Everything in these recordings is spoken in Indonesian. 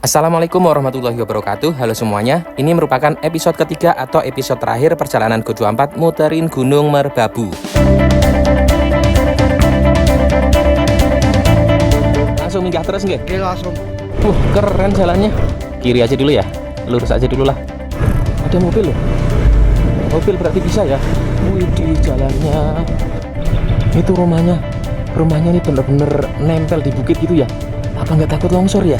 Assalamualaikum warahmatullahi wabarakatuh. Halo semuanya, ini merupakan episode ketiga atau episode terakhir perjalanan Go24 muterin Gunung Merbabu. Langsung minggah terus nggak? Oke, langsung. Keren jalannya. Kiri aja dulu ya, lurus aja dulu lah. Ada mobil loh. Mobil berarti bisa ya. Wih, di jalannya. Itu rumahnya. Rumahnya ini bener-bener nempel di bukit gitu ya. Apa nggak takut longsor ya?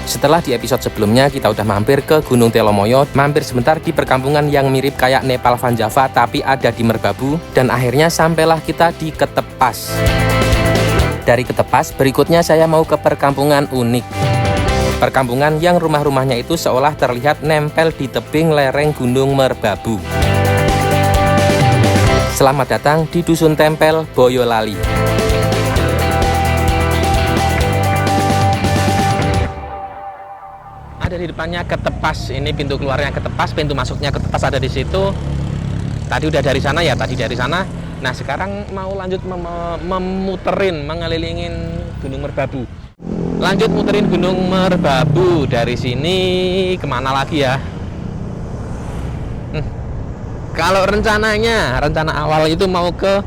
Setelah di episode sebelumnya kita udah mampir ke Gunung Telomoyo, mampir sebentar di perkampungan yang mirip kayak Nepal Van Java tapi ada di Merbabu, dan akhirnya sampailah kita di Ketepas. Dari Ketepas, berikutnya saya mau ke perkampungan unik. Perkampungan yang rumah-rumahnya itu seolah terlihat nempel di tebing lereng Gunung Merbabu. Selamat datang di Dusun Tempel, Boyolali. Ada di depannya Ketepas, ini pintu keluarnya Ketepas, pintu masuknya Ketepas ada di situ. Tadi udah dari sana ya, tadi dari sana. Nah sekarang mau lanjut memuterin, mengelilingin Gunung Merbabu. Lanjut muterin Gunung Merbabu, dari sini kemana lagi ya? Kalau rencana awal itu mau ke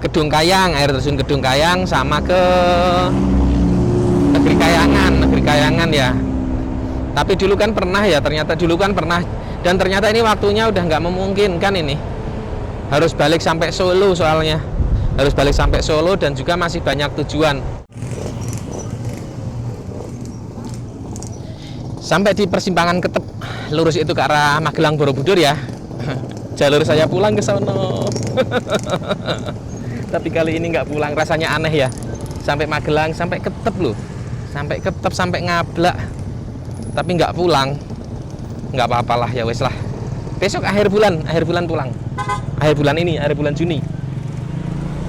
Gedung Kayang, air terjun Gedung Kayang, sama ke Negeri Kayangan ya. Tapi dulu kan pernah ya, dan ternyata ini waktunya udah nggak memungkinkan ini. Harus balik sampai Solo soalnya. Harus balik sampai Solo dan juga masih banyak tujuan. Sampai di persimpangan Ketep, lurus itu ke arah Magelang Borobudur ya. Jalur saya pulang ke sono. Tapi kali ini nggak pulang, rasanya aneh ya. Sampai Magelang, sampai Ketep loh. Sampai Ketep, sampai Ngablak. Tapi nggak pulang, nggak apa-apalah ya wes lah. Besok akhir bulan pulang. Akhir bulan Juni.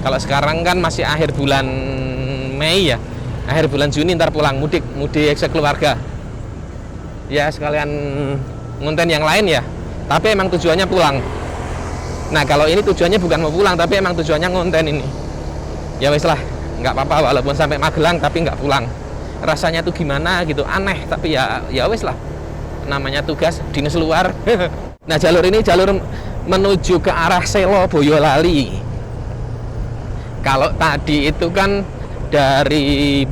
Kalau sekarang kan masih akhir bulan Mei ya. Akhir bulan Juni ntar pulang, mudik sekeluarga. Ya sekalian ngonten yang lain ya. Tapi emang tujuannya pulang. Nah kalau ini tujuannya bukan mau pulang, tapi emang tujuannya ngonten ini. Ya wes lah, nggak apa-apa walaupun sampai Magelang tapi nggak pulang. Rasanya tuh gimana gitu, aneh, tapi ya wes lah, namanya tugas dinas luar. Nah jalur ini jalur menuju ke arah Selo Boyolali. Kalau tadi itu kan dari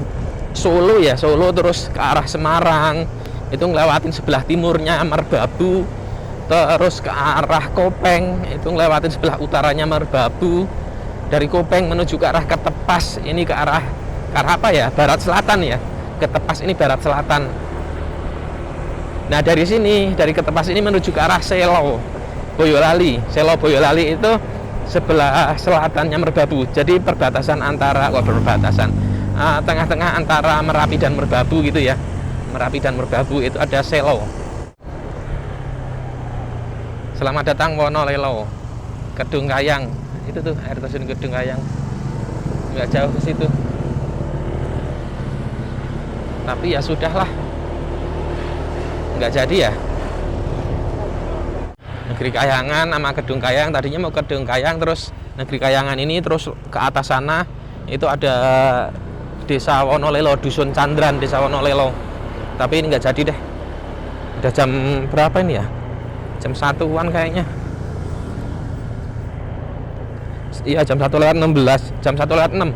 Solo ya, Solo terus ke arah Semarang, itu ngelewatin sebelah timurnya Merbabu, terus ke arah Kopeng, itu ngelewatin sebelah utaranya Merbabu. Dari Kopeng menuju ke arah Ketepas, ini ke arah apa ya, barat selatan ya. Ketepas ini barat selatan. Nah dari sini, dari Ketepas ini menuju ke arah Selo Boyolali. Selo Boyolali itu sebelah selatannya Merbabu. Jadi perbatasan antara, tengah-tengah antara Merapi dan Merbabu gitu ya. Merapi dan Merbabu itu ada Selo. Selamat datang Wonolelo, Gedung Kayang. Itu tuh air terjun Gedung Kayang. Nggak jauh ke situ. Tapi ya sudahlah, nggak jadi ya. Negeri Kayangan sama Gedung Kayang, tadinya mau ke Gedung Kayang, terus Negeri Kayangan ini, terus ke atas sana itu ada Desa Wonolelo, Dusun Candran, Desa Wonolelo. Tapi ini nggak jadi deh. Udah jam berapa ini ya? Jam 1-an kayaknya. Iya jam 1:16, jam 1:06.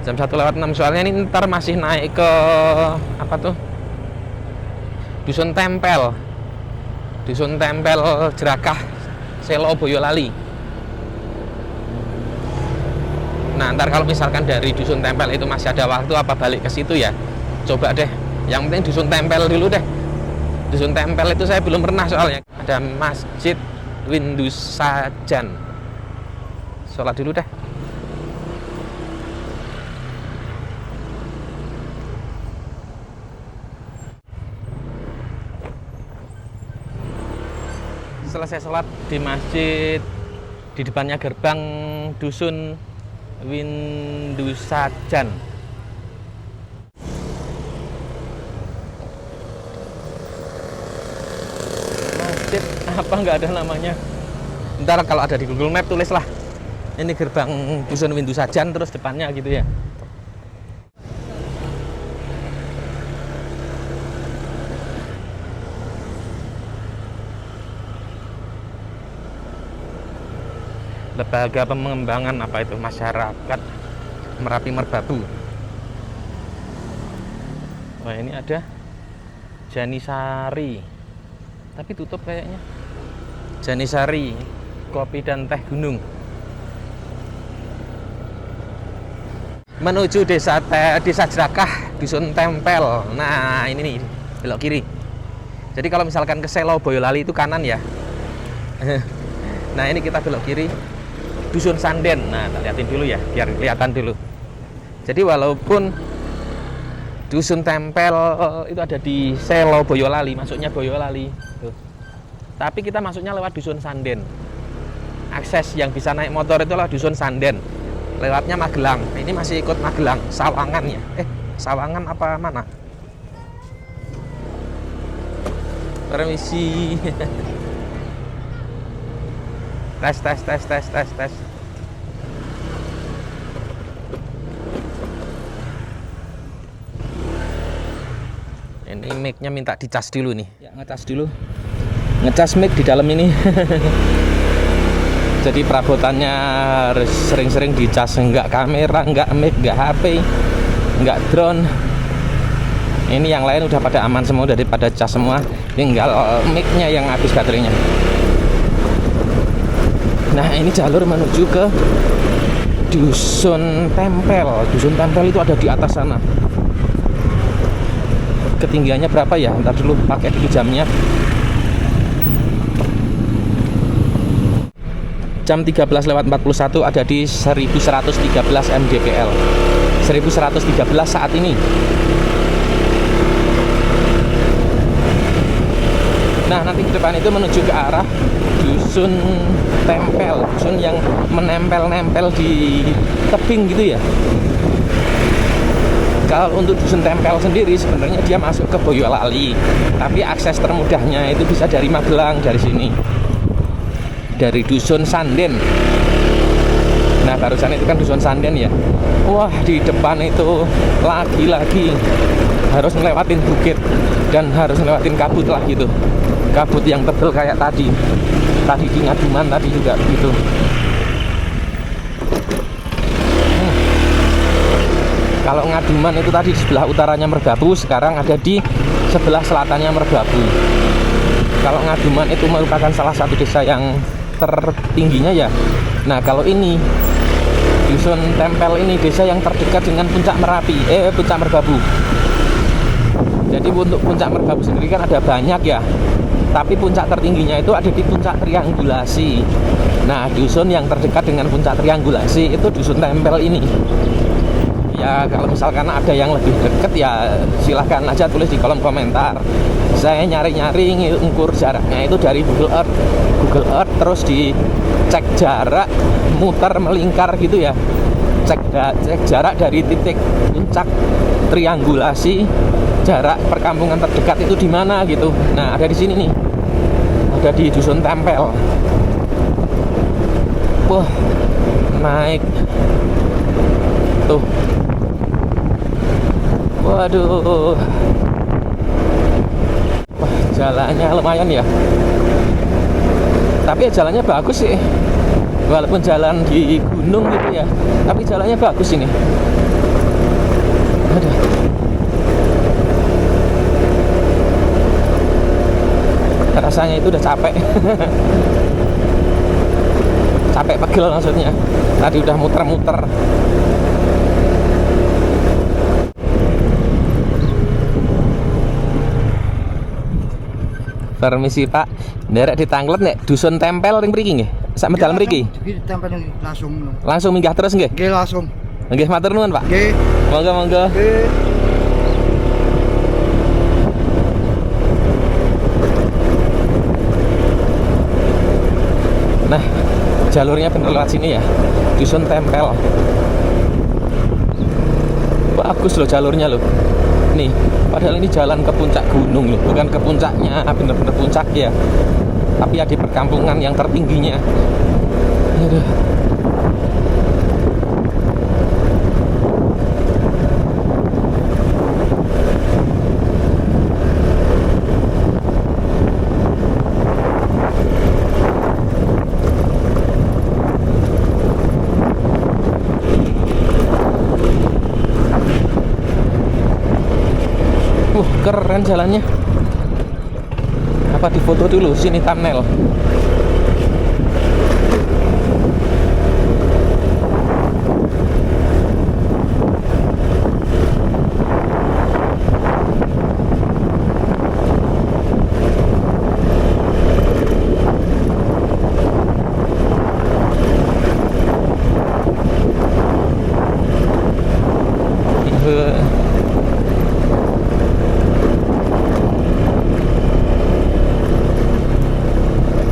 Jam 1:06, soalnya ini ntar masih naik ke apa tuh, Dusun Tempel Jerakah Selo Boyolali. Nah ntar kalau misalkan dari Dusun Tempel itu masih ada waktu apa balik ke situ ya, coba deh. Yang penting Dusun Tempel dulu deh. Dusun Tempel itu saya belum pernah soalnya. Ada Masjid Windusajan, sholat dulu deh. Selesai sholat di masjid, di depannya gerbang Dusun Windusajan. Masjid apa nggak ada namanya? Ntar kalau ada di Google Map tulislah Ini gerbang Dusun Windu Sajan, terus depannya gitu ya. Lembaga Pengembangan apa itu masyarakat Merapi Merbabu. Wah, ini ada Janisari, tapi tutup kayaknya. Janisari Kopi dan Teh Gunung. Menuju desa Jerakah, Dusun Tempel. Nah, ini nih, belok kiri. Jadi kalau misalkan ke Selo Boyolali itu kanan ya. Nah, ini kita belok kiri, Dusun Sanden. Nah, tak liatin dulu ya, biar kelihatan dulu. Jadi walaupun Dusun Tempel itu ada di Selo Boyolali, masuknya Boyolali tuh. Tapi kita masuknya lewat Dusun Sanden. Akses yang bisa naik motor itu lewat Dusun Sanden. Lewatnya Magelang. Ini masih ikut Magelang, Sawangan ya. Sawangan apa mana? Permisi. tes. Ini mic-nya minta dicas dulu nih. Ya, ngecas dulu. Ngecas mic di dalam ini. Jadi perabotannya harus sering-sering dicas, enggak kamera, enggak mic, enggak HP, enggak drone. Ini yang lain udah pada aman semua, daripada cas semua. Tinggal mic-nya yang habis baterainya. Nah, ini jalur menuju ke Dusun Tempel. Dusun Tempel itu ada di atas sana. Ketinggiannya berapa ya? Ntar dulu pakai dulu jamnya. Jam 13:41 ada di 1113 mdpl. 1113 saat ini. Nah, nanti ke depan itu menuju ke arah Dusun Tempel, dusun yang menempel-nempel di tebing gitu ya. Kalau untuk Dusun Tempel sendiri sebenarnya dia masuk ke Boyolali, tapi akses termudahnya itu bisa dari Magelang, dari sini, dari Dusun Sanden. Nah, barusan itu kan Dusun Sanden ya. Wah, di depan itu lagi-lagi harus ngelewatin bukit dan harus ngelewatin kabut lah gitu. Kabut yang tebel kayak tadi di Ngaduman tadi juga begitu. Kalau Ngaduman itu tadi di sebelah utaranya Merbabu, sekarang ada di sebelah selatannya Merbabu. Kalau Ngaduman itu merupakan salah satu desa yang tertingginya ya. Nah, kalau ini Dusun Tempel ini desa yang terdekat dengan puncak Merapi, puncak Merbabu. Jadi untuk puncak Merbabu sendiri kan ada banyak ya. Tapi puncak tertingginya itu ada di puncak Triangulasi. Nah, dusun yang terdekat dengan puncak Triangulasi itu Dusun Tempel ini. Ya, kalau misalkan ada yang lebih dekat ya silahkan aja tulis di kolom komentar. Saya nyari-nyari ngukur jaraknya itu dari Google Earth terus dicek jarak, muter melingkar gitu ya. Cek jarak dari titik puncak Triangulasi, jarak perkampungan terdekat itu di mana gitu. Nah, ada di sini nih. Ada di Dusun Tempel. Wah, naik tuh. Waduh. Wah, jalannya lumayan ya. Tapi ya jalannya bagus sih. Walaupun jalan di gunung gitu ya, tapi jalannya bagus ini. Aduh. Rasanya itu udah capek. Capek pegel maksudnya. Tadi udah muter-muter. Permisi Pak, nderek ditanglet nek Dusun Tempel ring mriki nggih. Sak medal mriki. Ditempel langsung. Langsung minggah terus nggih? Nggih, langsung. Nggih, matur nuwun Pak. Nggih. Monggo. Nggih. Nah, jalurnya bener lewat sini ya. Dusun Tempel. Bagus loh jalurnya loh. Nih, padahal ini jalan ke puncak gunung loh, bukan ke puncaknya bener-bener puncak ya, tapi ya di perkampungan yang tertingginya. Aduh. keren jalannya. Apa difoto dulu sini thumbnail.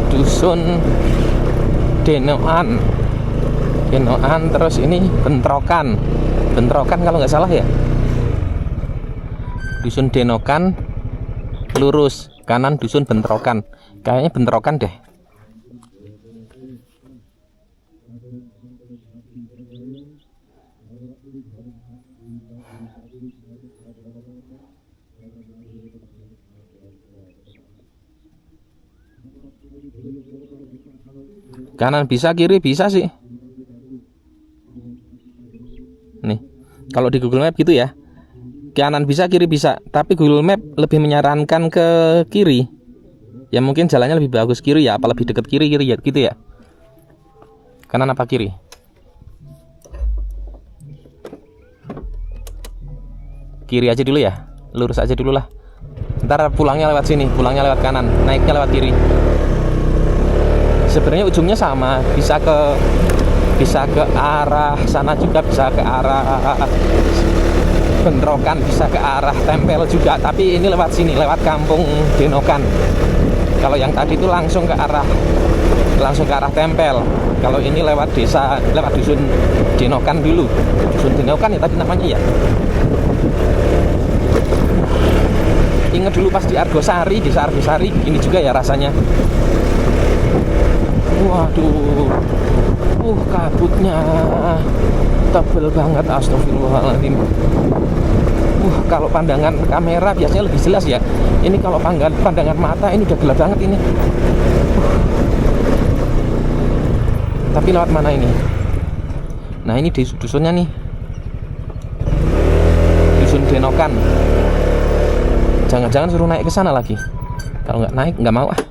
Dusun Denokan, terus ini Bentrokan kalau nggak salah ya. Dusun Denokan, lurus kanan dusun Bentrokan, kayaknya Bentrokan deh. Kanan bisa, kiri bisa sih. Nih, kalau di Google Map gitu ya. Kanan bisa, kiri bisa. Tapi Google Map lebih menyarankan ke kiri. Ya mungkin jalannya lebih bagus kiri ya, apa lebih dekat kiri ya gitu ya. Kanan apa kiri? Kiri aja dulu ya. Lurus aja dulu lah. Ntar pulangnya lewat sini, pulangnya lewat kanan, naiknya lewat kiri. Sebenarnya ujungnya sama, bisa ke arah sana juga, bisa ke arah Bentrokan, bisa ke arah Tempel juga, tapi ini lewat sini, lewat kampung Denokan. Kalau yang tadi itu langsung ke arah Tempel. Kalau ini lewat desa, lewat dusun Denokan dulu. Dusun Denokan ya tadi namanya ya. Ingat dulu pas di Argosari, desa Argosari, ini juga ya rasanya. Waduh, kabutnya tebel banget, astagfirullahaladzim. Kalau pandangan kamera biasanya lebih jelas ya. Ini kalau pandangan mata ini udah gelap banget ini. Tapi lewat mana ini? Nah ini di dusunnya nih, dusun Denokan. Jangan-jangan suruh naik ke sana lagi. Kalau nggak naik nggak mau ah.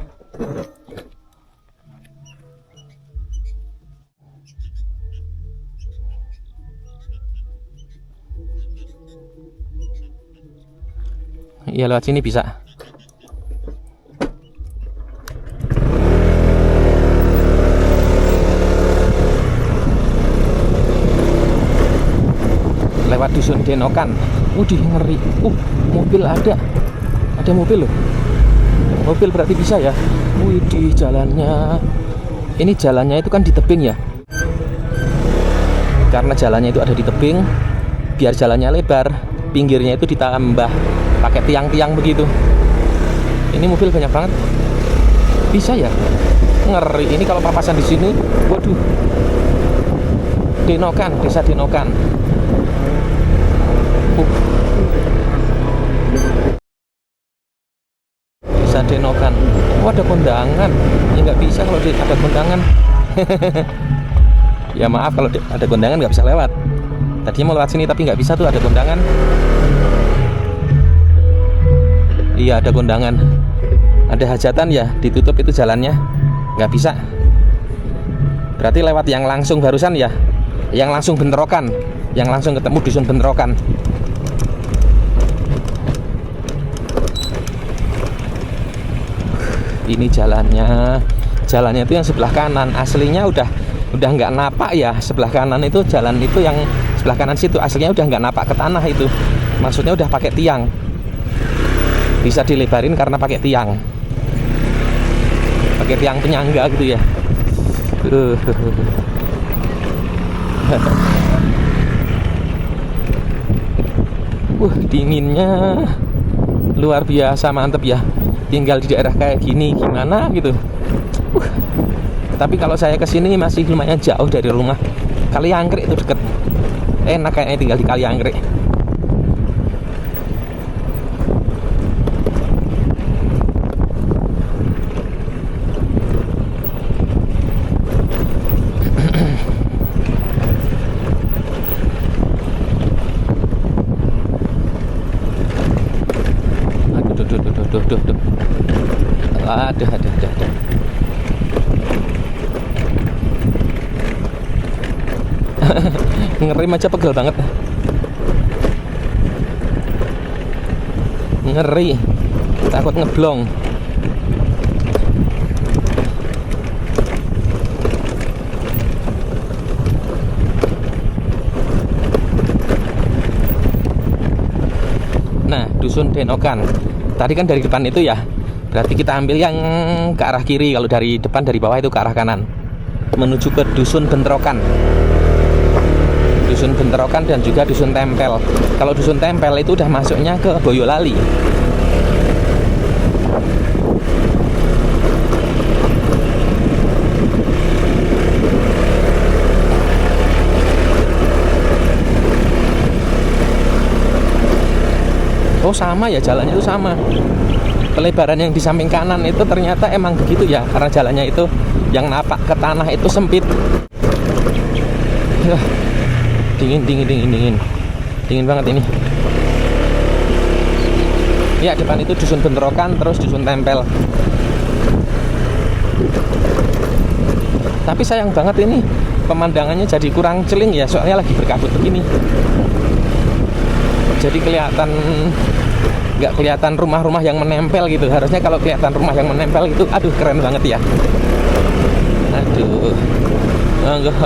Iya lewat sini bisa. Lewat dusun Denokan. Udih ngeri. Mobil ada mobil loh. Mobil berarti bisa ya. Widih jalannya. Ini jalannya itu kan di tebing ya. Karena jalannya itu ada di tebing, biar jalannya lebar, pinggirnya itu ditambah pakai tiang-tiang begitu. Ini mobil banyak banget. Bisa ya? Ngeri. Ini kalau papasan di sini, waduh. Denokan, desa Denokan. Desa Denokan. Ada kondangan. Ya nggak bisa kalau ada kondangan. Ya maaf kalau ada kondangan nggak bisa lewat. Tadinya mau lewat sini tapi nggak bisa tuh, ada kondangan. Iya ada kondangan, ada hajatan ya, ditutup itu jalannya, nggak bisa. Berarti lewat yang langsung barusan ya, yang langsung Bentrokan, yang langsung ketemu dusun Bentrokan. Ini jalannya itu yang sebelah kanan, aslinya udah nggak napak ya. Sebelah kanan itu jalan itu yang sebelah kanan situ aslinya udah nggak napak ke tanah itu, maksudnya udah pakai tiang. Bisa dilebarin karena pakai tiang penyangga gitu ya. Dinginnya luar biasa, mantep ya. Tinggal di daerah kayak gini gimana gitu. Tapi kalau saya kesini masih lumayan jauh dari rumah. Kaliangkrek itu deket, enak kayaknya tinggal di Kaliangkrek. Ngerem aja pegel banget. Ngeri, takut ngeblong. Nah, dusun Denokan. Tadi kan dari depan itu ya. Berarti kita ambil yang ke arah kiri. Kalau dari depan, dari bawah itu ke arah kanan, menuju ke dusun Bentrokan. Dusun Bentrokan dan juga dusun Tempel. Kalau dusun Tempel itu udah masuknya ke Boyolali. Oh sama ya, jalannya itu sama. Pelebaran yang di samping kanan itu ternyata emang begitu ya, karena jalannya itu yang napak ke tanah itu sempit. Dingin banget ini. Ya, depan itu dusun Bentrokan, terus dusun Tempel. Tapi sayang banget ini pemandangannya jadi kurang celing ya, soalnya lagi berkabut begini. Jadi nggak kelihatan rumah-rumah yang menempel gitu. Harusnya kalau kelihatan rumah yang menempel itu, aduh keren banget ya. Aduh, enggak.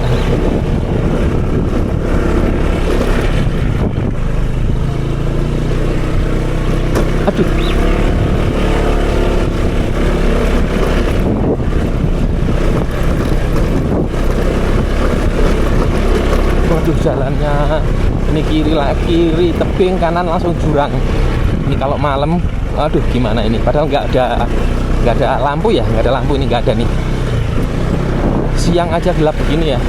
Aduh. Waduh, jalannya ini kiri tebing, kanan langsung jurang. Ini kalau malam, aduh gimana ini? Padahal nggak ada lampu ya, nggak ada lampu ini, nggak ada nih. Siang aja gelap begini ya.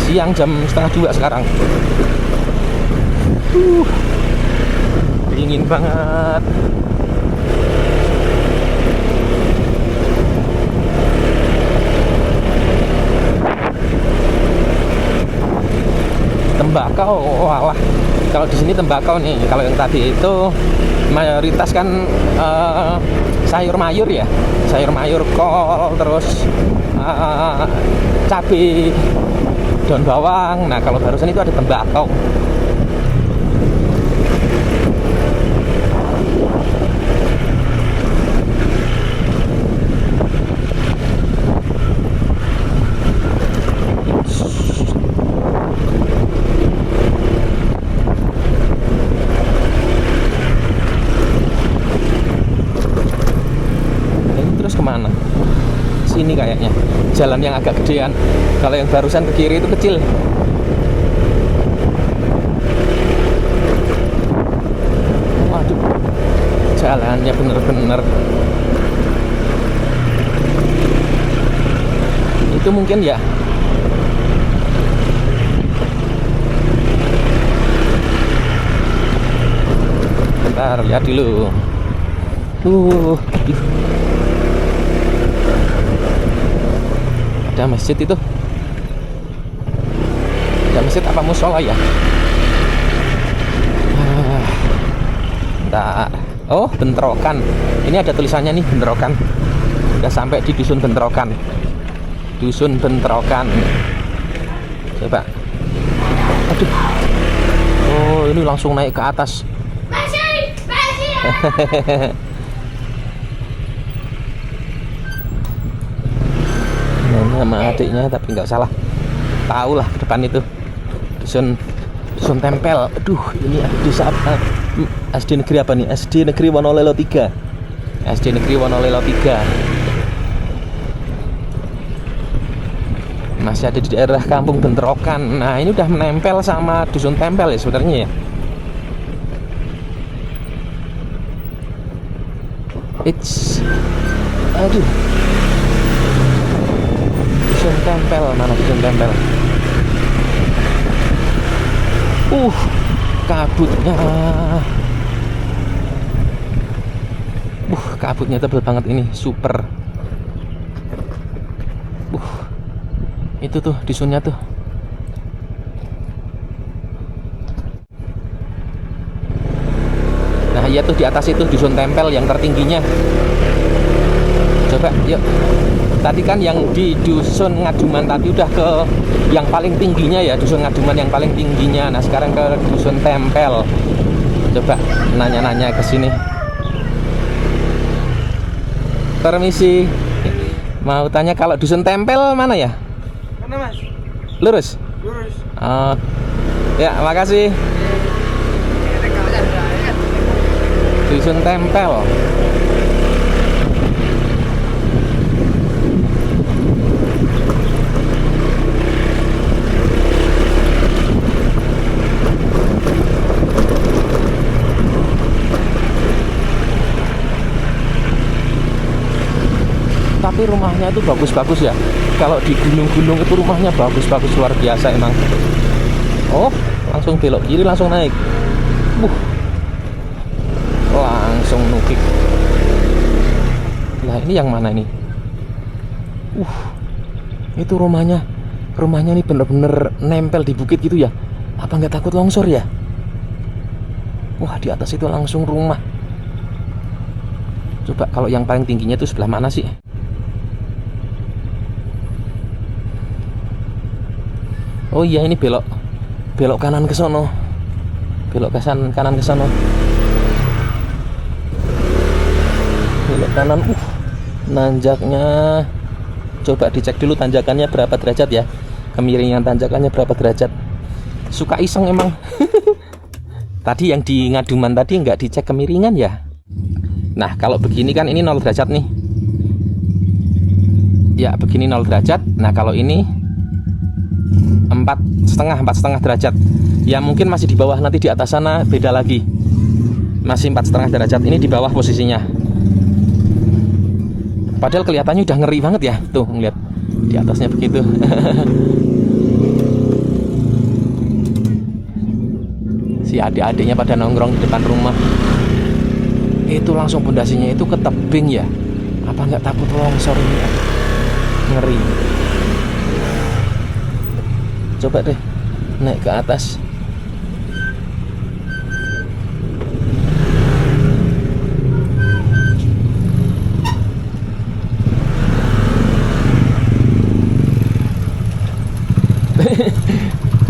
Siang jam 1:30 sekarang. Dingin banget. Tembakau, walah. Kalau di sini tembakau nih. Kalau yang tadi itu mayoritas kan sayur mayur ya, sayur mayur, kol, terus cabai, daun bawang. Nah kalau barusan itu ada tembakau. Kemana? Sini kayaknya jalan yang agak gedean. Kalau yang barusan ke kiri itu kecil. Waduh, jalannya bener-bener itu mungkin ya. Bentar, lihat dulu. Ada masjid itu. Ada masjid apa musola ya? Bentar. Oh, Bentrokan. Ini ada tulisannya nih, Bentrokan. Udah sampai di dusun Bentrokan. Dusun Bentrokan. Coba. Aduh. Oh, ini langsung naik ke atas. Sama adiknya, tapi nggak salah tahu lah ke depan itu dusun Tempel. Aduh, ini desa apa? SD negeri apa nih? SD negeri Wonolelo 3. SD negeri Wonolelo 3. Masih ada di daerah Kampung Bentrokan. Nah ini udah menempel sama dusun Tempel ya sebenarnya ya. Aduh, dusun Tempel, mana dusun Tempel? Kabutnya. Kabutnya tebel banget ini, super. Itu tuh dusunnya tuh. Nah, iya tuh di atas itu dusun Tempel yang tertingginya. Coba yuk. Tadi kan yang di dusun Ngaduman tadi udah ke yang paling tingginya ya, dusun Ngaduman yang paling tingginya. Nah sekarang ke dusun Tempel. Coba nanya-nanya ke sini. Permisi. Mau tanya kalau dusun Tempel mana ya? Mana Mas? Lurus. Lurus. Oh. Ya, makasih. Dusun Tempel. Tapi rumahnya itu bagus-bagus ya. Kalau di gunung-gunung itu rumahnya bagus-bagus luar biasa emang. Oh, langsung belok kiri langsung naik. Langsung nukik. Nah ini yang mana ini? Itu rumahnya. Rumahnya ini bener-bener nempel di bukit gitu ya. Apa nggak takut longsor ya? Wah di atas itu langsung rumah. Coba kalau yang paling tingginya itu sebelah mana sih? Oh iya ini belok kanan ke sono. Belok kanan ke sono. Belok kanan. Nanjaknya. Coba dicek dulu tanjakannya berapa derajat ya. Kemiringan tanjakannya berapa derajat. Suka iseng emang. Tadi yang di Ngaduman tadi nggak dicek kemiringan ya. Nah kalau begini kan ini 0 derajat nih. Ya begini 0 derajat. Nah kalau ini 4,5 derajat. Ya mungkin masih di bawah, nanti di atas sana beda lagi. Masih 4,5 derajat. Ini di bawah posisinya. Padahal kelihatannya udah ngeri banget ya. Tuh ngeliat di atasnya begitu. Si adik-adiknya pada nongkrong di depan rumah. Itu langsung pondasinya itu ke tebing ya. Apa nggak takut longsor ini ya? Ngeri. Coba deh naik ke atas.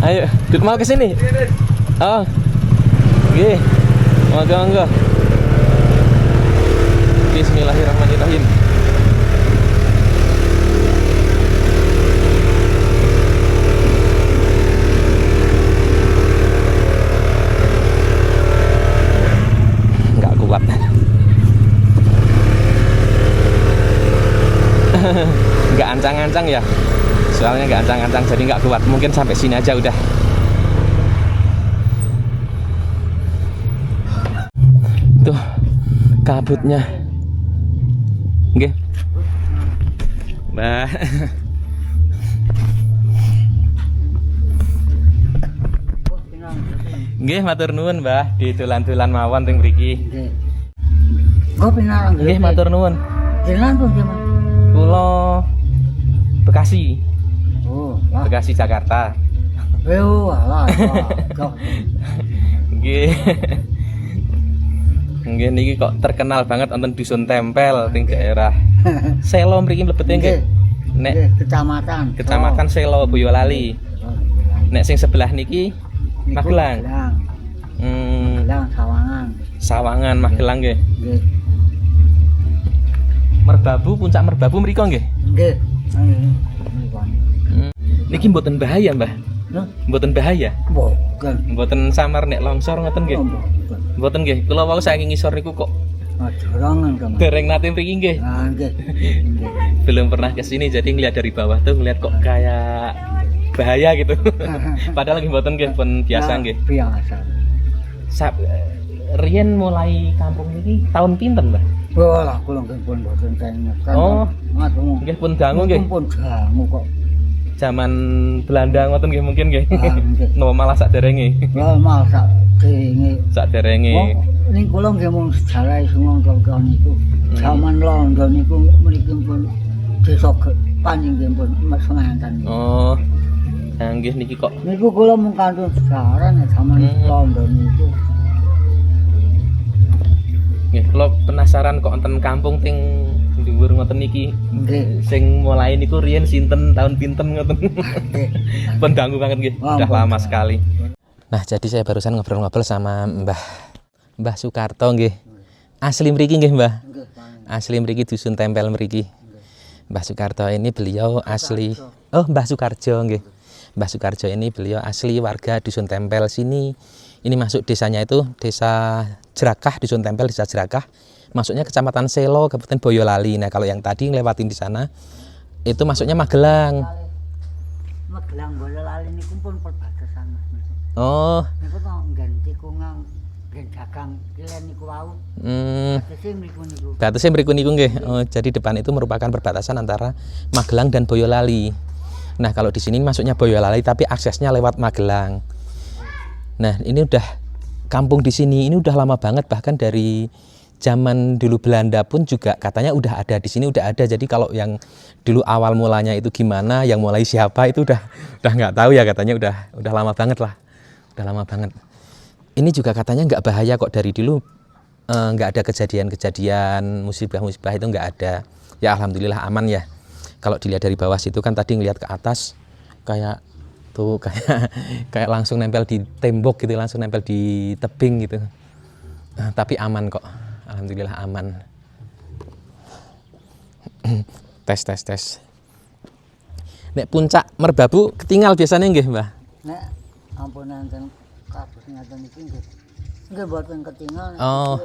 Ayo, Dut mau ke sini. Oh. Oke. Monggo. Bismillahirrahmanirrahim. Nggak kuat. Nggak ancang-ancang ya. Soalnya nggak ancang-ancang jadi nggak kuat. Mungkin sampai sini aja udah. Tuh kabutnya. Nggih. Mbah. Nggih, matur nuwun, Mbah. Ditulan-tulan mawon teng mriki. Nggih. Kok pinarang Nggih, matur nuwun. Jenengan pun gimana? Kula Bekasi. Oh, lah. Bekasi Jakarta. Alah. Nggih. Nggih niki kok terkenal banget wonten dusun Tempel ting daerah Selo mriki mlebete nggih. Nek Kecamatan Selo Boyolali. Nek sing sebelah niki Magelang. Magelang Sawangan Magelang nggih. Nggih. Merbabu puncak Merbabu mriko nggih. Nggih. Niki mboten bahaya, Mbah. Mboten bahaya. Mboten samar nek longsor ngoten nggih. Mboten nggih. Kula wau saking ngisor niku kok dorongan kan. dereng nate mriki nggih. Nah, nggih. Belum pernah ke sini jadi ngeliat dari bawah tuh ngeliat kok kayak bahaya gitu. Padahal lagi mboten nggih pun biasa nggih. Biasa. Riyen mulai kampung ini tahun pinten, Mbah? Walah, kula pun boten kenging. Oh. Nggih pun dangu nggih. Pun dangu kok. Zaman Belanda ngoten nggih mungkin nggih. Nggih. No malah saderenge. Ya malah saderenge. Saderenge. Ning kula nggih mung sejarah sing kon niku. Zaman Londo niku mriki pun desa Panjing nggih pun semanten. Oh. Nah, nggih niki kok. Niku kula mung kantun sejarah nek zaman Londo niku. Nggih, kula penasaran kok enten kampung ting dhuwur ngoten niki. Nggih. Sing mulai niku riyen sinten tahun pinten ngoten. Nggih. Pun dangu banget nggih. Oh, Udah ampun. lama sekali. Nah, jadi saya barusan ngobrol-ngobrol sama Mbah Sukarto nggih. Asli mriki nggih, Mbah. Nggih, Pak. Asli mriki dusun tempel mriki. Mbah Sukarto ini beliau asli Mbah Sukarjo nggih. Mbah Sukarjo ini beliau asli warga dusun tempel sini. Ini masuk desanya itu Desa Jerakah, dusun tempel Desa Jerakah. Masuknya Kecamatan Selo, Kabupaten Boyolali. Nah, kalau yang tadi ngelewatin di sana itu masuknya Magelang. Magelang Boyolali niku pun perbatasan Mas. Oh, Niku kok nggen tikungan nggen dagang kilen niku wau. Batese mriku niku. batasnya mriku niku nggih. Oh, jadi depan itu merupakan perbatasan antara Magelang dan Boyolali. Nah, kalau di sini masuknya Boyolali tapi aksesnya lewat Magelang. Nah, ini udah kampung di sini ini udah lama banget, bahkan dari zaman dulu Belanda pun juga katanya udah ada di sini, udah ada. Jadi kalau yang dulu awal mulanya itu gimana, yang mulai siapa itu udah nggak tahu ya, katanya udah lama banget lah. Udah lama banget. Ini juga katanya nggak bahaya kok, dari dulu nggak ada kejadian-kejadian musibah-musibah itu nggak ada. Ya alhamdulillah aman ya. Kalau dilihat dari bawah situ kan tadi ngelihat ke atas kayak tuh kayak langsung nempel di tembok gitu, langsung nempel di tebing gitu. Tapi aman kok. Alhamdulillah aman. tes. Nek puncak Merbabu ketinggal biasanya nggih, Mbah? Nek ampun enten kados ngaten iki nggih. Nggih mboten ketinggal. Oh.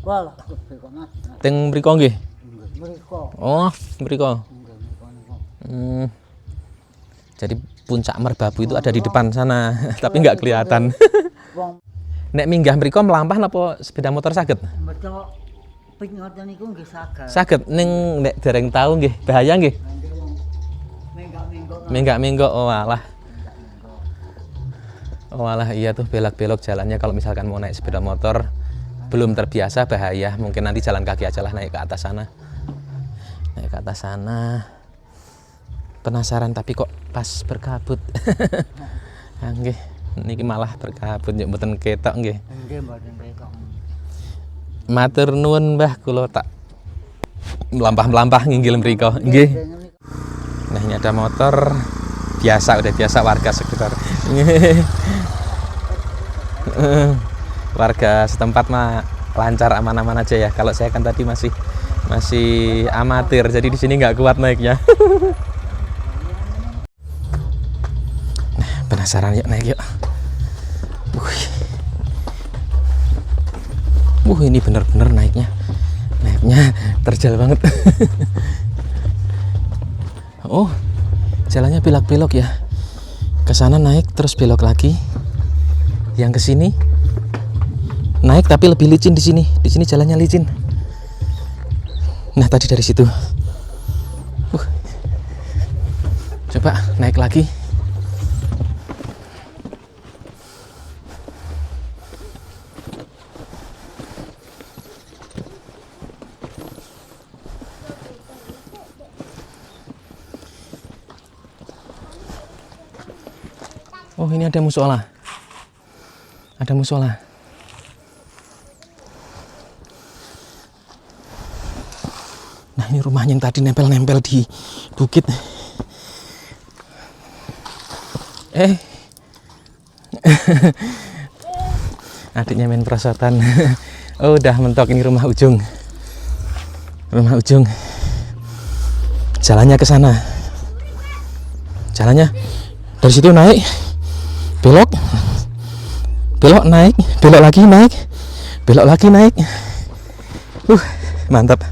Walah, gede kok Mas. Teng mriko nggih. Nggih, mriko. Oh, mriko. Nggih, mriko niku. Jadi puncak Merbabu itu ada di depan sana, tapi nggak kelihatan. Wong Nek minggah mriko melampah napa sepeda motor saged? metu ping ngoten niku nggih saged. Saged ning nek dereng tahu nggih, bahaya nggih. Nggih wong menggak-menggok. Menggak-menggok, oh alah. Oh alah, iya tuh belok-belok jalannya kalau misalkan mau naik sepeda motor belum terbiasa bahaya. Mungkin nanti jalan kaki aja lah naik ke atas sana. Naik ke atas sana. Penasaran tapi kok pas berkabut. Nggih, niki malah berkabut njuk mboten ketok nggih. Nggih mboten ketok. Matur nuwun Mbah, kula tak melampah-melampah nginggil mriko. Nggih. Nah, ini ada motor biasa, udah biasa warga sekitar. Warga setempat mah lancar, aman-aman aja ya. Kalau saya kan tadi masih amatir, jadi di sini nggak kuat naiknya. Nah, penasaran yuk naik yuk. Ini bener-bener naiknya terjal banget. Oh, jalannya belok-belok ya. Ke sana naik terus belok lagi. Yang ke sini naik tapi lebih licin di sini. Di sini jalannya licin. Nah, tadi dari situ. Coba naik lagi. Oh, ini ada musola. Ada musola. Nah, ini rumahnya yang tadi nempel-nempel di bukit. Adiknya main perosotan. Oh, udah mentok, ini rumah ujung. Rumah ujung. Jalannya ke sana. Jalannya dari situ naik. Belok naik, belok lagi naik, belok lagi naik. Mantap.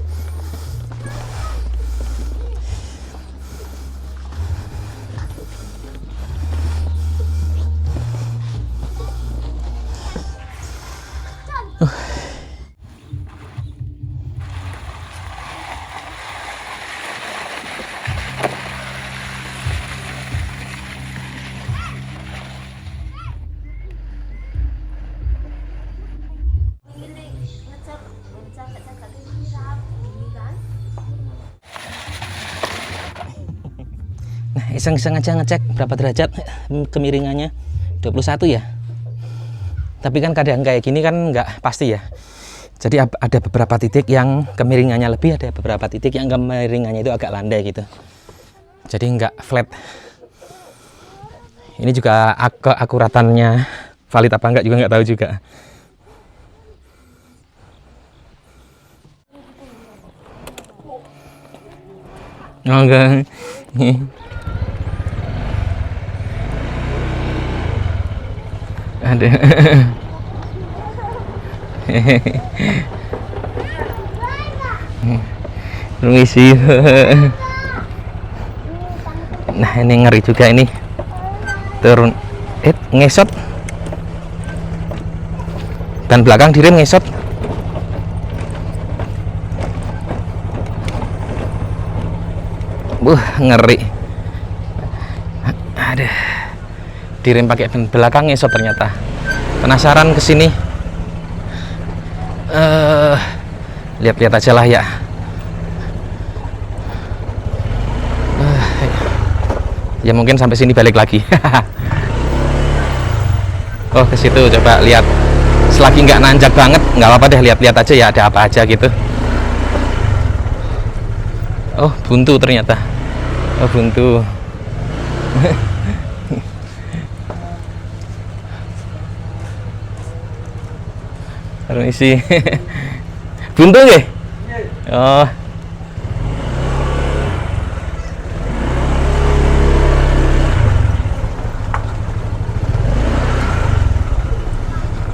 Nah, iseng-iseng aja ngecek berapa derajat kemiringannya. 21 ya. Tapi kan kadang kayak gini kan nggak pasti ya. Jadi ada beberapa titik yang kemiringannya lebih, ada beberapa titik yang kemiringannya itu agak landai gitu. Jadi nggak flat. Ini juga keakuratannya valid apa enggak juga nggak tahu juga. Oh enggak. Ada. Permisi. Nah ini ngeri juga ini. Turun. Ngesot. Dan belakang direm ngesot. Ngeri. Aduh. Direm pakai ban belakang ngesot ternyata. Penasaran kesini. Lihat-lihat aja lah ya. Ya mungkin sampai sini balik lagi. Oh ke situ coba lihat. Selagi nggak nanjak banget, nggak apa-apa deh, lihat-lihat aja ya ada apa aja gitu. Oh buntu ternyata. Oh buntu. Permisi. Buntu nggih? Oh.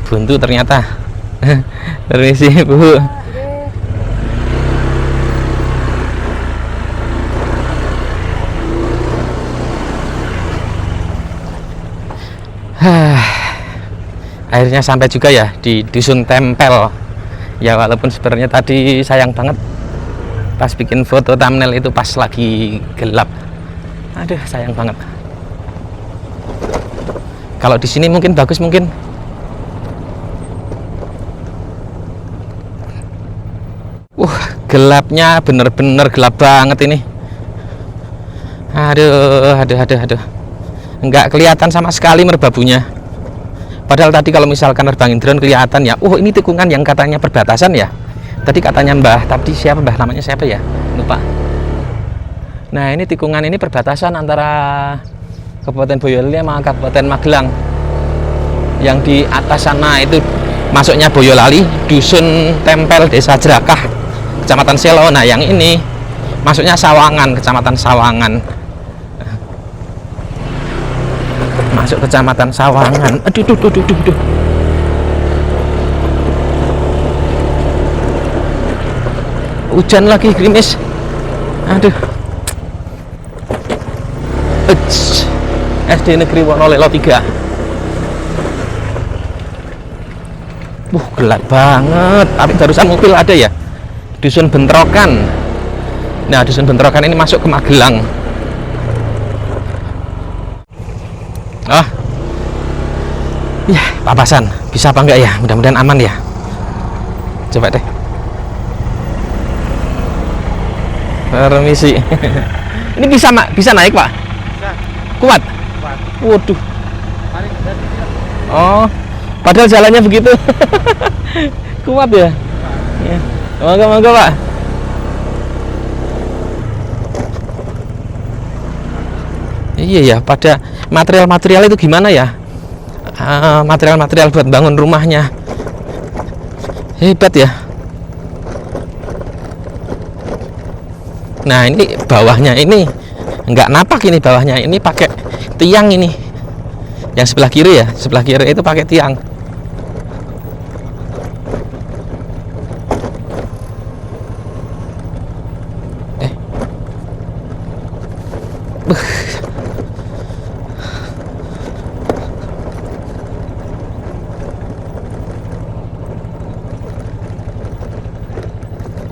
Buntu ternyata. Permisi, Bu. Akhirnya sampai juga ya di Dusun Tempel. Ya walaupun sebenarnya tadi sayang banget pas bikin foto thumbnail itu pas lagi gelap. Aduh, sayang banget. Kalau di sini mungkin bagus mungkin. Gelapnya bener-bener gelap banget ini. Aduh. Nggak kelihatan sama sekali merbabunya. Padahal tadi kalau misalkan nerbangin drone kelihatan ya. Ini tikungan yang katanya perbatasan ya. Tadi katanya siapa namanya siapa ya? Lupa. Nah ini tikungan ini perbatasan antara Kabupaten Boyolali sama Kabupaten Magelang. Yang di atas sana itu masuknya Boyolali, Dusun Tempel, Desa Jerakah, Kecamatan Selo. Nah yang ini masuknya Sawangan, Kecamatan Sawangan. Masuk Kecamatan Sawangan. Aduh. Hujan lagi gerimis. Aduh. SD Negeri Wonolelo 3. Gelap banget. Tapi barusan mobil ada ya. Dusun Bentrokan. Nah, Dusun Bentrokan ini masuk ke Magelang. Ya, papasan. Bisa apa enggak ya? Mudah-mudahan aman ya. Coba deh. Permisi. Ini bisa naik, Pak? Bisa. Kuat? Kuat. Waduh. Oh, padahal jalannya begitu. Kuat ya? Ya. Monggo, Pak. Iya ya, pada material-material itu gimana ya? Material-material buat bangun rumahnya hebat ya. Nah ini bawahnya ini nggak napak, ini bawahnya ini pakai tiang ini. Yang sebelah kiri ya, sebelah kiri itu pakai tiang.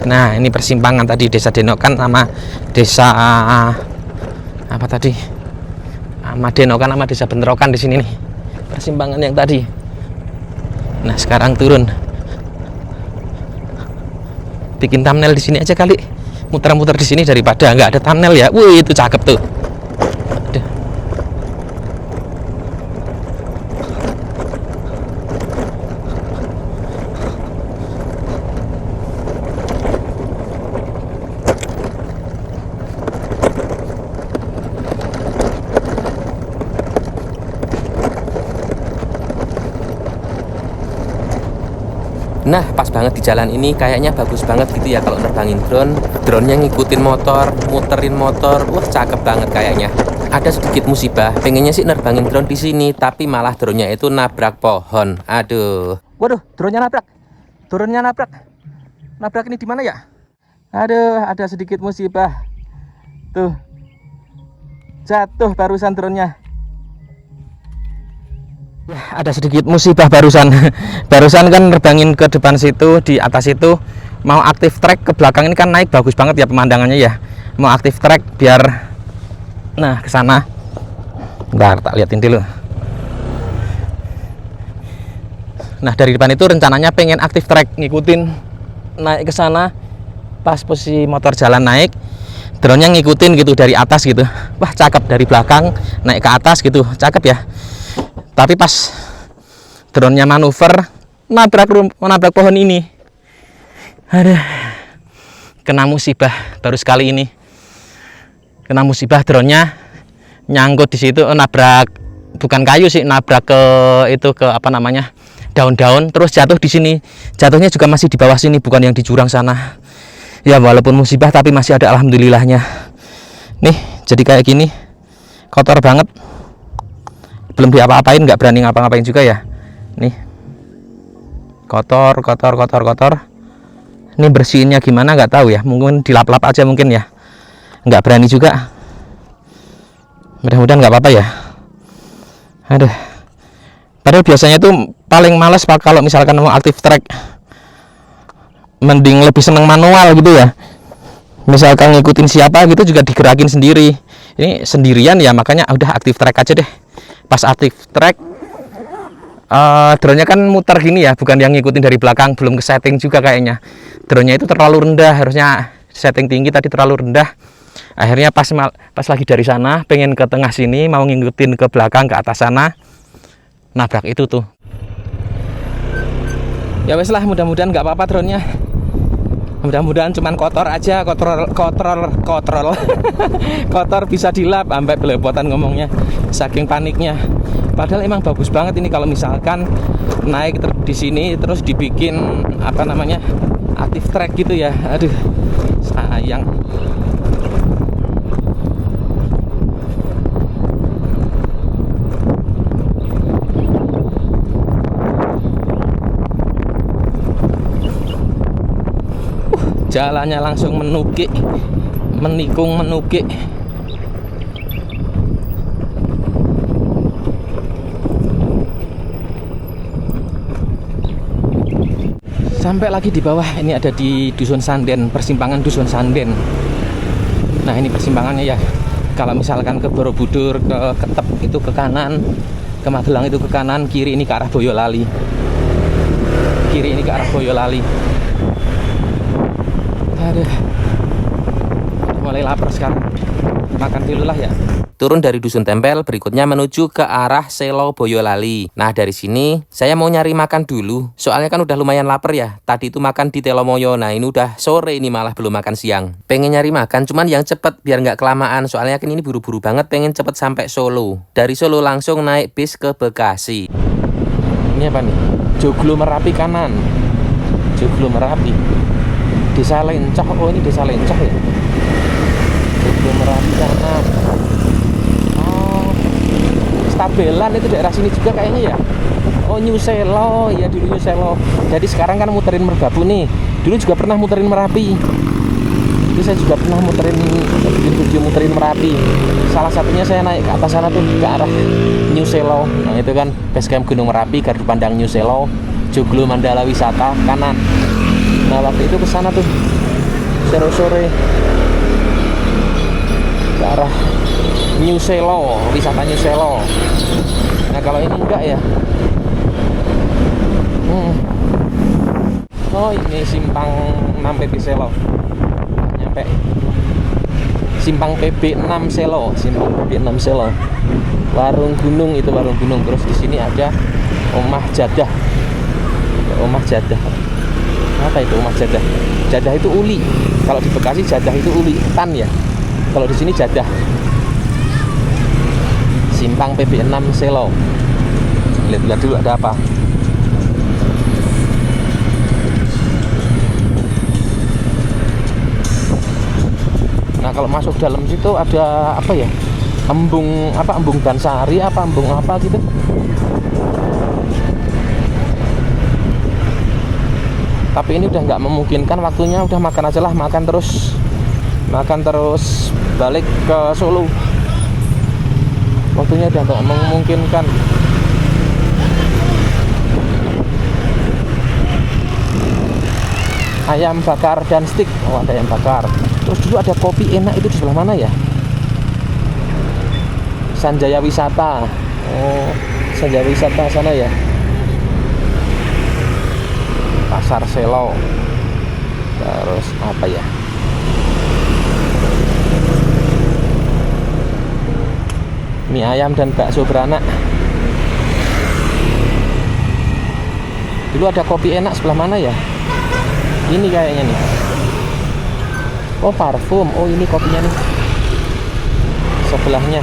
Nah ini persimpangan tadi Desa Denokan sama Desa apa tadi, sama Denokan sama Desa Bentrokan di sini nih persimpangan yang tadi. Nah sekarang turun, bikin thumbnail di sini aja kali, muter-muter di sini daripada nggak ada thumbnail ya. Wih itu cakep tuh. Aduh. Nah, pas banget di jalan ini kayaknya bagus banget gitu ya kalau nerbangin drone. Drone-nya ngikutin motor, muterin motor. Wah, cakep banget kayaknya. Ada sedikit musibah, pengennya sih nerbangin drone di sini, tapi malah drone-nya itu nabrak pohon. Aduh. Waduh, drone-nya nabrak. Drone-nya nabrak. Nabrak ini di mana ya? Aduh, ada sedikit musibah. Tuh. Jatuh barusan drone-nya. Ada sedikit musibah barusan. Barusan kan nerbangin ke depan situ, di atas itu mau aktif track ke belakang ini kan naik bagus banget ya pemandangannya ya. Mau aktif track biar nah ke sana. Bentar, tak liatin dulu. Nah, dari depan itu rencananya pengen aktif track ngikutin naik ke sana. Pas posisi motor jalan naik, drone-nya ngikutin gitu dari atas gitu. Wah, cakep dari belakang naik ke atas gitu. Cakep ya. Tapi pas drone-nya manuver nabrak pohon ini. Aduh. Kena musibah baru sekali ini. Kena musibah, drone-nya nyangkut di situ, nabrak bukan kayu sih, nabrak ke itu ke apa namanya? Daun-daun, terus jatuh di sini. Jatuhnya juga masih di bawah sini, bukan yang di jurang sana. Ya walaupun musibah tapi masih ada alhamdulillahnya. Nih, jadi kayak gini. Kotor banget. Belum diapa-apain, nggak berani ngapa-ngapain juga ya. Nih. Kotor. Ini bersihinnya gimana nggak tahu ya. Mungkin dilap-lap aja mungkin ya. Nggak berani juga. Mudah-mudahan nggak apa-apa ya. Aduh. Padahal biasanya tuh paling males pak kalau misalkan mau aktif track. Mending lebih seneng manual gitu ya. Misalkan ngikutin siapa gitu juga digerakin sendiri. Ini sendirian ya, makanya udah aktif track aja deh. Pas aktif track drone-nya kan muter gini ya, bukan yang ngikutin dari belakang, belum ke setting juga kayaknya. Drone-nya itu terlalu rendah, harusnya setting tinggi, tadi terlalu rendah. Akhirnya pas lagi dari sana pengen ke tengah sini, mau ngikutin ke belakang ke atas sana, nabrak itu tuh. Ya wes lah, mudah-mudahan nggak apa-apa drone-nya. Mudah-mudahan cuman kotor aja, kotor bisa dilap, sampai belepotan ngomongnya saking paniknya. Padahal emang bagus banget ini kalau misalkan naik di sini terus dibikin apa namanya aktif track gitu ya. Aduh, sayang. Jalannya langsung menukik, menikung menukik. Sampai lagi di bawah, ini ada di Dusun Sanden, persimpangan Dusun Sanden. Nah ini persimpangannya ya. Kalau misalkan ke Borobudur, ke Ketep itu ke kanan, ke Magelang itu ke kanan, kiri ini ke arah Boyolali. Kiri ini ke arah Boyolali. Aduh, mulai lapar sekarang. Makan dulu lah ya. Turun dari Dusun Tempel, berikutnya menuju ke arah Selo Boyolali. Nah dari sini saya mau nyari makan dulu. Soalnya kan udah lumayan lapar ya. Tadi itu makan di Telomoyo. Nah ini udah sore, ini malah belum makan siang. Pengen nyari makan, cuman yang cepet biar nggak kelamaan. Soalnya kan ini buru-buru banget, pengen cepet sampai Solo. Dari Solo langsung naik bis ke Bekasi. Ini apa nih? Joglo Merapi kanan. Joglo Merapi. Desa Lencoh, oh ini Desa Lencoh ya. Joglo Merapi kanan. Oh, Stabelan itu daerah sini juga kayaknya ya. Oh New Selo, ya dulu New Selo. Jadi sekarang kan muterin Merbabu nih. Dulu juga pernah muterin Merapi. Itu saya juga pernah bikin video muterin Merapi. Salah satunya saya naik ke atas sana tuh ke arah New Selo. Nah itu kan base camp Gunung Merapi, gardu pandang New Selo, Joglo Mandala Wisata kanan. Nah waktu itu ke sana tuh sore-sore ke arah New Selo, wisata New Selo. Nah kalau ini enggak ya. Oh ini simpang 6 PB Selo. Nyampe simpang PB 6 Selo, simpang PB 6 Selo. Warung Gunung itu warung Gunung. Terus di sini ada Omah Jadah. Omah Jadah. Apa itu Omah Jadah? Jadah itu uli. Kalau di Bekasi jadah itu uli, tan ya. Kalau di sini jadah. Simpang PB 6 Selo. Lihat dulu ada apa. Nah, kalau masuk dalam situ ada apa ya? Embung Dansari apa embung apa gitu. Tapi ini udah nggak memungkinkan waktunya, udah makan aja lah, makan terus balik ke Solo. Waktunya udah nggak memungkinkan. Ayam bakar dan steak. Oh, ada ayam bakar. Terus dulu ada kopi enak, itu di sebelah mana ya? Sanjaya Wisata. Oh, Sanjaya Wisata sana ya. Pasar Selo. Terus apa ya? Mie ayam dan bakso beranak. Dulu ada kopi enak sebelah mana ya? Ini kayaknya nih. Oh, parfum. Oh, ini kopinya nih. Sebelahnya.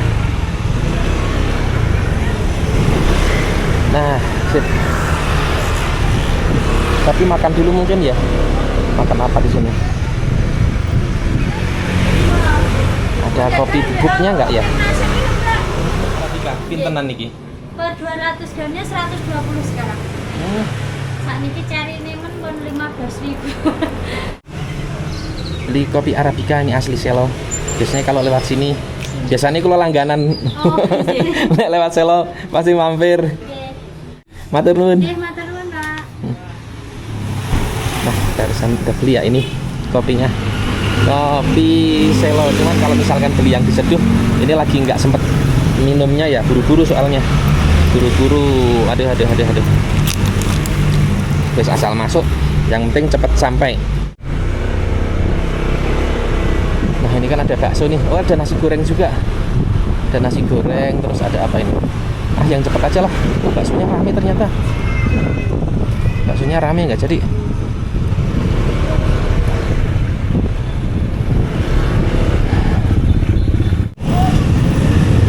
Nah, sip. Tapi makan dulu mungkin ya. Makan apa di sini? Ada kopi bubuknya nggak ya? Pintenan niki? Per 200 gramnya 120 sekarang. Saat niki cari nemen pun 15.000. Beli kopi Arabica ini asli Selo. Biasanya kalau lewat sini, biasanya kalau langganan lewat Selo pasti mampir. Oke. Matur nuwun. Matur nuwun, Pak. Nah, barusan udah beli ya ini kopinya. Kopi Selo, cuman kalau misalkan beli yang diseduh, ini lagi nggak sempet minumnya ya, buru-buru soalnya. Buru-buru, aduh. Wes asal masuk, yang penting cepet sampai. Nah, ini kan ada bakso nih. Oh, ada nasi goreng juga. Ada nasi goreng, terus ada apa ini? Ah, yang cepet aja lah. Oh, baksonya rame ternyata. Baksonya rame nggak jadi.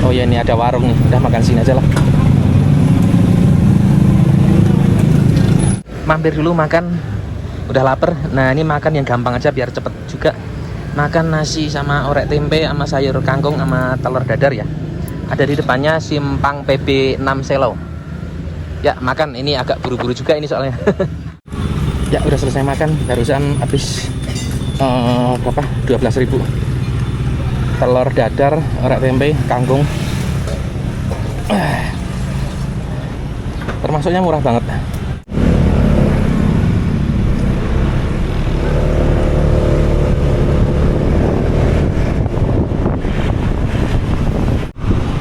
Oh ya, ini ada warung nih. Udah makan sini aja lah. Mampir dulu makan. Udah lapar. Nah, ini makan yang gampang aja biar cepet juga. Makan nasi sama orek tempe sama sayur kangkung sama telur dadar ya. Ada di depannya Simpang PB 6 Selo. Ya, makan. Ini agak buru-buru juga ini soalnya. Ya, udah selesai makan. Barusan habis berapa? 12.000. Telur dadar, orek tempe, kangkung. Termasuknya murah banget.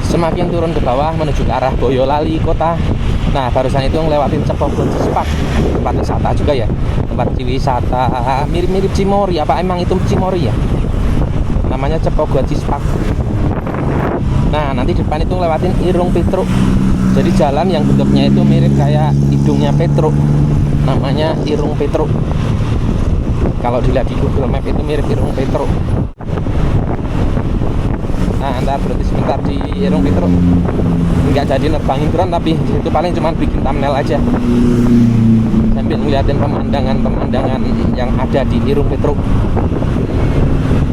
Semakin turun ke bawah menuju ke arah Boyolali kota. Nah, barusan itu ngelewatin Cepogon Spak, tempat wisata juga ya. Tempat wisata mirip-mirip Cimory. Apa emang itu Cimory ya? Namanya Cepogon Spak. Nah, nanti depan itu ngelewatin Irung Petruk. Jadi jalan yang bentuknya itu mirip kayak hidungnya Petruk. Namanya Irung Petruk. Kalau dilihat di Google Map itu mirip Irung Petruk. Nah, ntar berarti sebentar di Irung Petruk. Nggak jadi nerbangin drone, tapi itu paling cuma bikin thumbnail aja sambil ngeliatin pemandangan yang ada di Irung Petruk.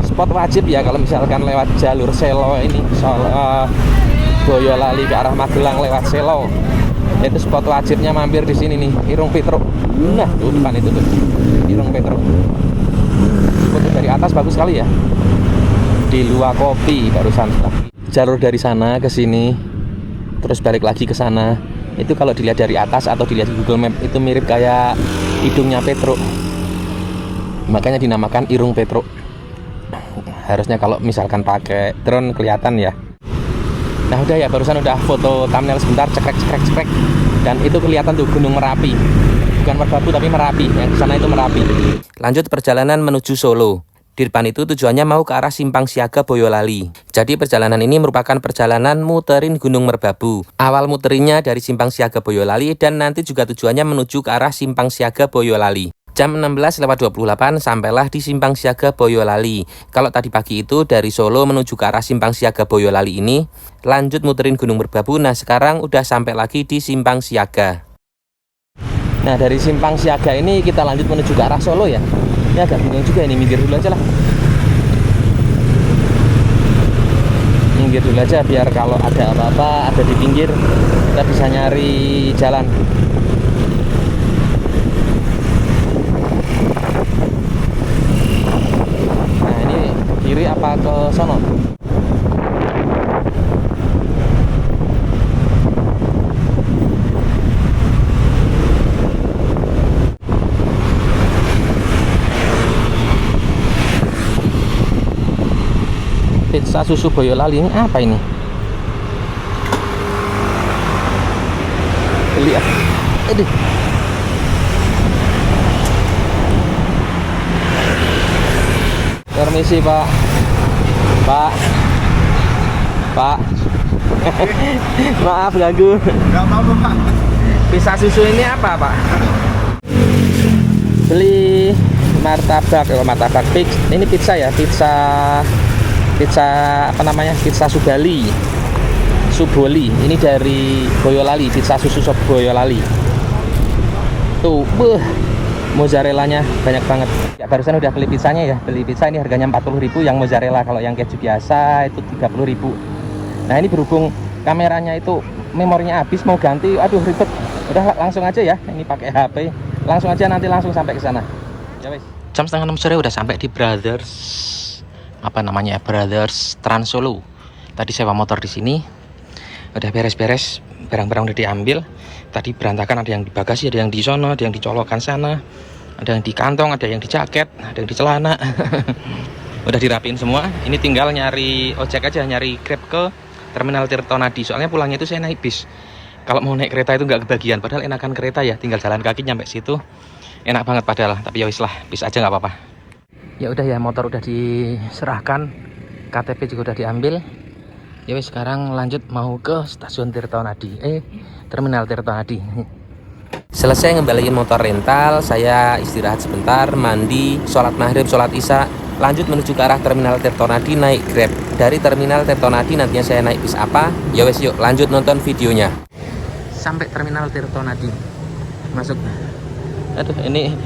Spot wajib ya kalau misalkan lewat jalur Selo ini, Boyolali ke arah Magelang lewat Selo. Itu spot wajibnya mampir di sini nih, Irung Petruk. Nah, tuh depan itu tuh Irung Petruk. Foto dari atas bagus sekali ya. Di Luar Kopi barusan. Jalur dari sana ke sini terus balik lagi ke sana. Itu kalau dilihat dari atas atau dilihat di Google Map itu mirip kayak hidungnya Petruk. Makanya dinamakan Irung Petruk. Harusnya kalau misalkan pakai drone kelihatan ya. Nah, udah ya, barusan udah foto thumbnail sebentar, cekrek. Dan itu kelihatan tuh Gunung Merapi. Bukan Merbabu tapi Merapi. Yang di sana itu Merapi. Lanjut perjalanan menuju Solo. Di depan itu tujuannya mau ke arah Simpang Siaga Boyolali. Jadi perjalanan ini merupakan perjalanan muterin Gunung Merbabu. Awal muterinnya dari Simpang Siaga Boyolali dan nanti juga tujuannya menuju ke arah Simpang Siaga Boyolali. Jam 16.28 sampailah di Simpang Siaga Boyolali. Kalau tadi pagi itu dari Solo menuju ke arah Simpang Siaga Boyolali ini, lanjut muterin Gunung Merbabu. Nah, sekarang udah sampai lagi di Simpang Siaga. Nah, dari Simpang Siaga ini kita lanjut menuju ke arah Solo ya. Ini agak bingung juga, ini minggir dulu aja lah. pinggir dulu aja biar kalau ada apa-apa ada di pinggir kita bisa nyari jalan. Nah ini kiri apa ke sono? Pizza susu Boyolali ini apa ini? Lihat, aduh. Permisi Pak, Pak, Pak. Maaf ganggu. Nggak apa-apa Pak. Pizza susu ini apa Pak? Beli martabak, martabak fix. Ini pizza ya, pizza apa namanya, pizza Subali, ini dari Boyolali, pizza susu sop Boyolali tuh, mozzarellanya banyak banget ya. Barusan udah beli pizzanya ya, beli pizza ini harganya 40.000 yang mozzarella, kalau yang keju biasa itu 30.000. Nah ini berhubung kameranya itu memorinya habis, mau ganti, aduh ribet, udah langsung aja ya, ini pakai HP langsung aja, nanti langsung sampai ke sana ya wes. Jam 5:30 sore udah sampai di Brothers Trans Solo. Tadi sewa motor di sini, udah beres-beres, barang-barang udah diambil. Tadi berantakan, ada yang di bagasi, ada yang di sono, ada yang dicolokan sana, ada yang di kantong, ada yang di jaket, ada yang di celana. Udah dirapiin semua. Ini tinggal nyari ojek aja, nyari Grab ke Terminal Tirtonadi. Soalnya pulangnya itu saya naik bis. Kalau mau naik kereta itu nggak kebagian, padahal enakan kereta ya, tinggal jalan kaki nyampe situ. Enak banget padahal, tapi ya wis lah, bis aja nggak apa-apa. Ya udah ya, motor udah diserahkan, KTP juga udah diambil. Ya wes, sekarang lanjut mau ke stasiun Tirtonadi, Terminal Tirtonadi. Selesai ngembaliin motor rental, saya istirahat sebentar, mandi, sholat maghrib, sholat isya, lanjut menuju ke arah Terminal Tirtonadi, naik Grab. Dari Terminal Tirtonadi nantinya saya naik bis apa? Ya wes, yuk lanjut nonton videonya. Sampai Terminal Tirtonadi, masuk. Aduh, ini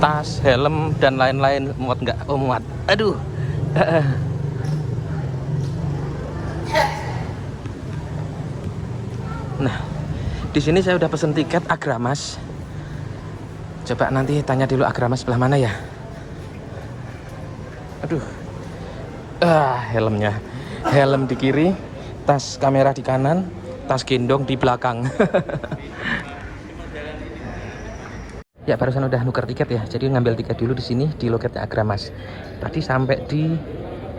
tas, helm dan lain-lain muat nggak? Oh muat. Aduh. Nah, di sini saya udah pesen tiket Agramas. Coba nanti tanya dulu Agramas sebelah mana ya. Aduh. Helmnya. Helm di kiri, tas kamera di kanan, tas gendong di belakang. Ya barusan udah nuker tiket ya, jadi ngambil tiket dulu di sini di loketnya Agramas. Tadi sampai di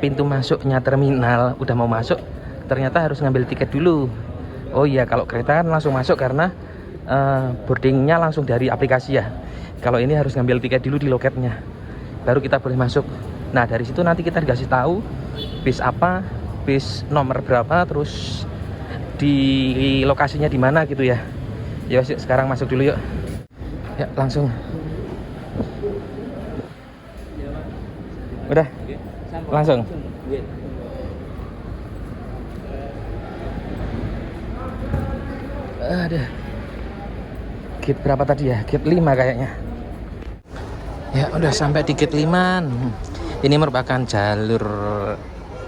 pintu masuknya terminal, udah mau masuk, ternyata harus ngambil tiket dulu. Oh iya, kalau kereta kan langsung masuk karena boardingnya langsung dari aplikasi ya. Kalau ini harus ngambil tiket dulu di loketnya, baru kita boleh masuk. Nah dari situ nanti kita dikasih tahu bis apa, bis nomor berapa, terus di lokasinya di mana gitu ya. Ya sekarang masuk dulu yuk. Ya langsung. Udah langsung. Ada gate berapa tadi ya? Gate 5 kayaknya. Ya udah sampai di gate 5. Ini merupakan jalur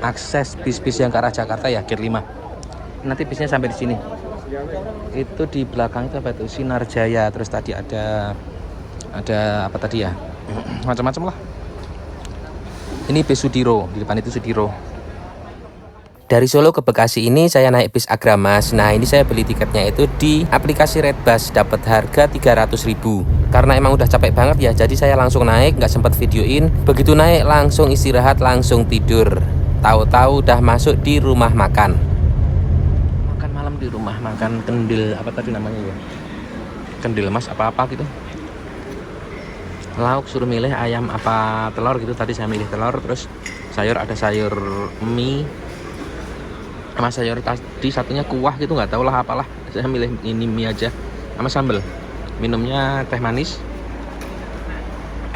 akses bis-bis yang ke arah Jakarta ya, gate 5. Nanti bisnya sampai di sini. Itu di belakang itu apa itu, Sinar Jaya, terus tadi ada apa tadi ya, macam-macam lah. Ini bis Sudiro, di depan itu Sudiro. Dari Solo ke Bekasi ini saya naik bis Agramas. Nah ini saya beli tiketnya itu di aplikasi Redbus, dapat harga 300.000. Karena emang udah capek banget ya, jadi saya langsung naik, nggak sempat videoin. Begitu naik langsung istirahat, langsung tidur. Tahu-tahu udah masuk di rumah makan. Di rumah makan Kendil, apa tadi namanya ya, Kendil Mas apa-apa gitu. Lauk suruh milih ayam apa telur gitu, tadi saya milih telur. Terus sayur, ada sayur mie sama sayur tadi satunya kuah gitu, nggak tahu lah apalah. Saya milih ini mie aja sama sambal. Minumnya teh manis,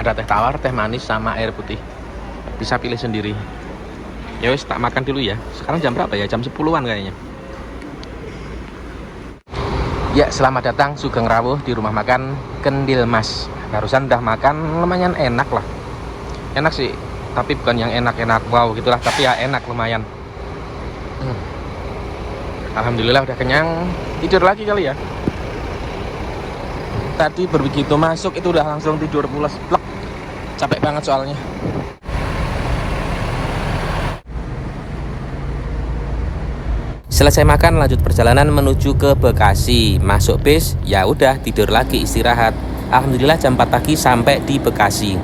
ada teh tawar, teh manis sama air putih, bisa pilih sendiri. Ya wes, tak makan dulu ya. Sekarang jam berapa ya? Jam 10-an kayaknya. Ya, selamat datang Sugeng Rawuh di rumah makan Kendil Mas. Barusan udah makan, lumayan enak lah. Enak sih, tapi bukan yang enak-enak wow gitulah, tapi ya enak lumayan. Alhamdulillah udah kenyang, tidur lagi kali ya. Tadi begitu masuk itu udah langsung tidur pulas plek. Capek banget soalnya. Selesai makan lanjut perjalanan menuju ke Bekasi. Masuk bis, ya udah tidur lagi istirahat. Alhamdulillah jam 4 pagi sampai di Bekasi.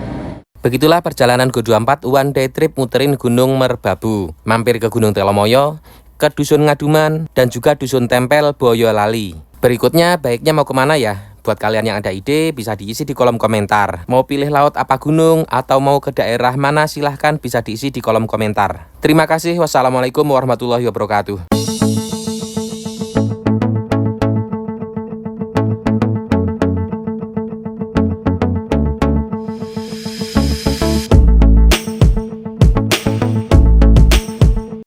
Begitulah perjalanan Go24 one day trip muterin Gunung Merbabu. Mampir ke Gunung Telomoyo, ke Dusun Ngaduman, dan juga Dusun Tempel Boyolali. Berikutnya baiknya mau kemana ya? Buat kalian yang ada ide bisa diisi di kolom komentar. Mau pilih laut apa gunung atau mau ke daerah mana silahkan bisa diisi di kolom komentar. Terima kasih. Wassalamualaikum warahmatullahi wabarakatuh.